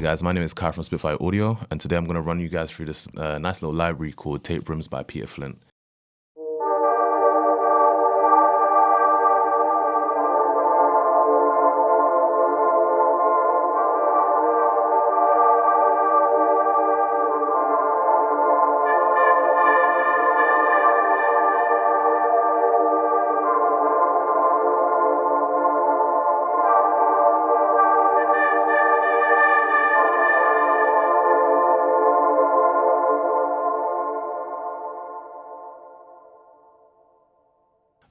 guys, my name is Kai from Spitfire Audio, and today I'm going to run you guys through this nice little library called Tape Rooms by Peter Flint.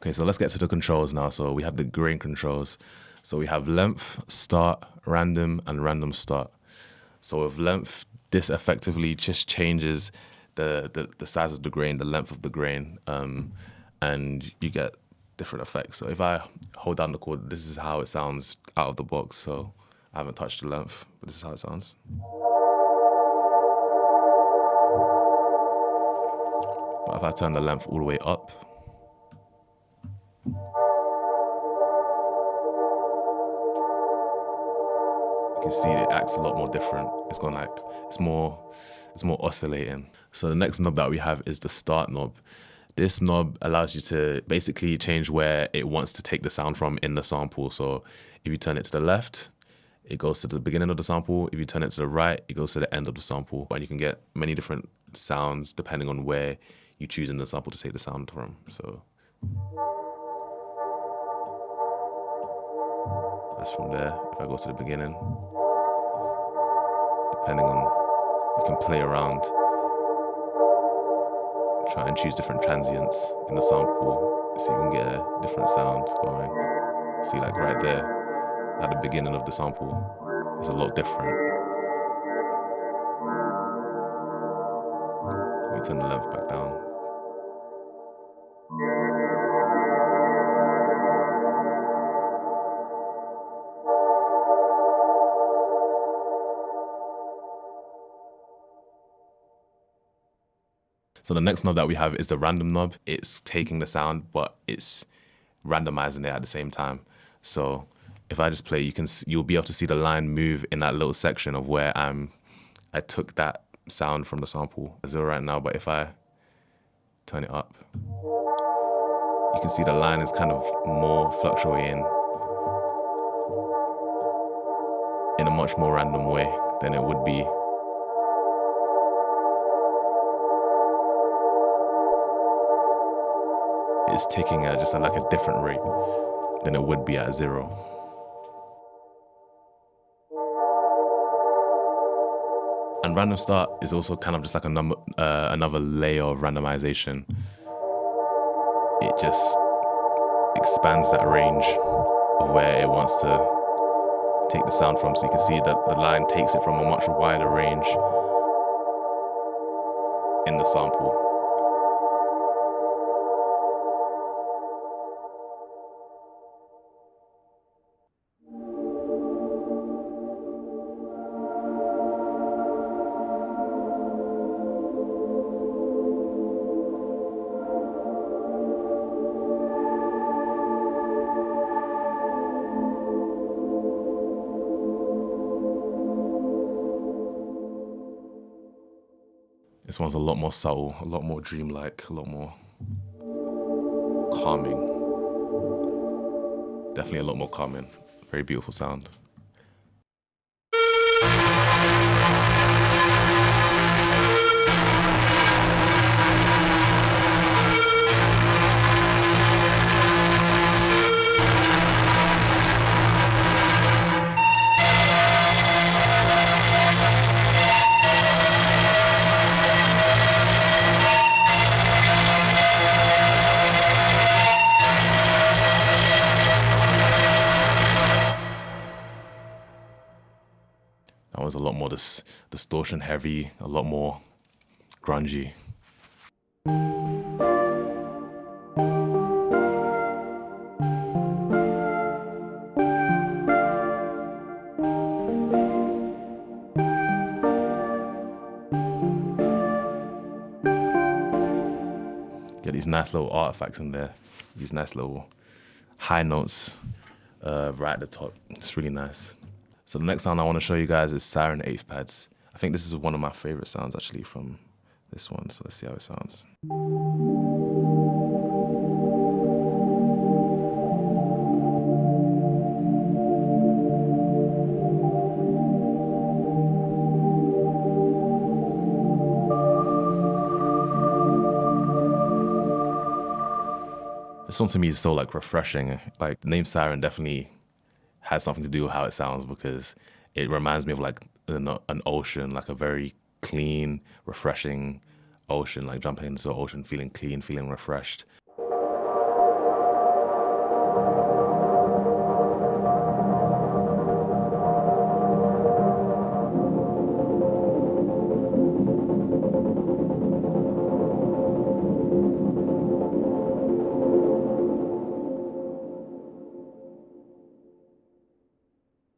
Okay, so let's get to the controls now. So we have the grain controls. So we have length, start, random, and random start. So with length, this effectively just changes the size of the grain, the length of the grain, and you get different effects. So if I hold down the chord, this is how it sounds out of the box. So I haven't touched the length, but this is how it sounds. But if I turn the length all the way up, you can see it acts a lot more different. It's gone like, it's more oscillating. So the next knob that we have is the start knob. This knob allows you to basically change where it wants to take the sound from in the sample. So if you turn it to the left, it goes to the beginning of the sample. If you turn it to the right, it goes to the end of the sample. And you can get many different sounds depending on where you choose in the sample to take the sound from. So that's from there. If I go to the beginning, depending on, you can play around, try and choose different transients in the sample, see if you can get a different sound going. See, like right there, at the beginning of the sample, it's a lot different. Let me turn the length back down. So the next knob that we have is the random knob. It's taking the sound, but it's randomizing it at the same time. So if I just play, you'll be able to see the line move in that little section of where I took that sound from the sample. It's 0 right now, but if I turn it up, you can see the line is kind of more fluctuating in a much more random way than it would be. It's ticking at just like a different rate than it would be at 0. And random start is also kind of just like another layer of randomization. It just expands that range of where it wants to take the sound from. So you can see that the line takes it from a much wider range in the sample. This one's a lot more subtle, a lot more dreamlike, a lot more calming. Definitely a lot more calming. Very beautiful sound. That was a lot more distortion heavy, a lot more grungy. Get these nice little artifacts in there, these nice little high notes right at the top. It's really nice. So the next sound I want to show you guys is siren eighth pads. I think this is one of my favorite sounds actually from this one. So let's see how it sounds. This one to me is so like refreshing. Like the name siren definitely has something to do with how it sounds, because it reminds me of like an ocean, like a very clean, refreshing ocean, like jumping into an ocean, feeling clean, feeling refreshed.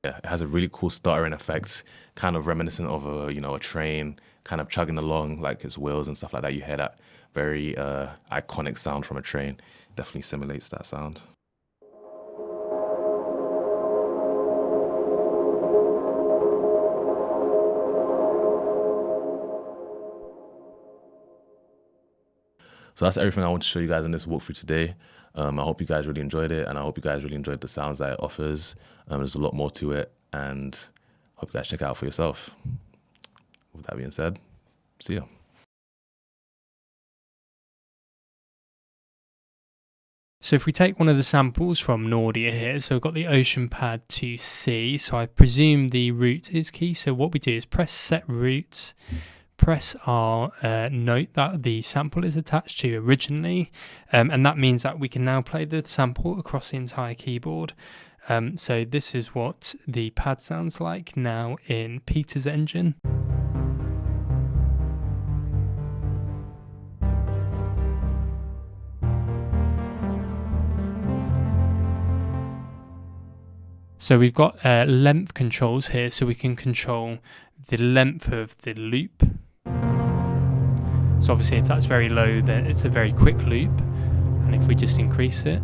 Yeah, it has a really cool stuttering effect, kind of reminiscent of a train kind of chugging along, like its wheels and stuff like that. You hear that very iconic sound from a train. Definitely simulates that sound. So that's everything I want to show you guys in this walkthrough today. I hope you guys really enjoyed it, and I hope you guys really enjoyed the sounds that it offers. There's a lot more to it, and I hope you guys check it out for yourself. With that being said, see ya. So if we take one of the samples from Nordia here, so we've got the ocean pad to C, so I presume the root is key. So what we do is press set root, press our note that the sample is attached to originally, and that means that we can now play the sample across the entire keyboard. So this is what the pad sounds like now in Peter's engine. So we've got length controls here, so we can control the length of the loop. So obviously if that's very low, then it's a very quick loop, and if we just increase it,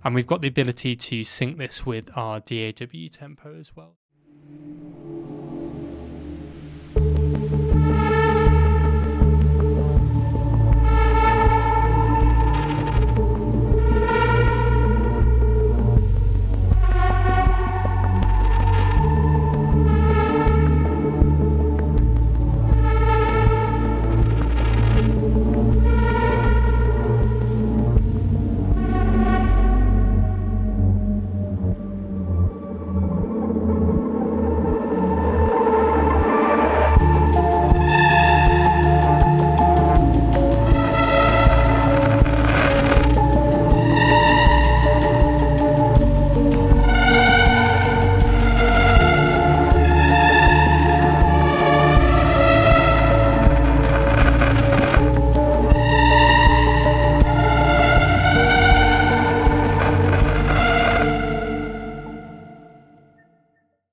and we've got the ability to sync this with our DAW tempo as well.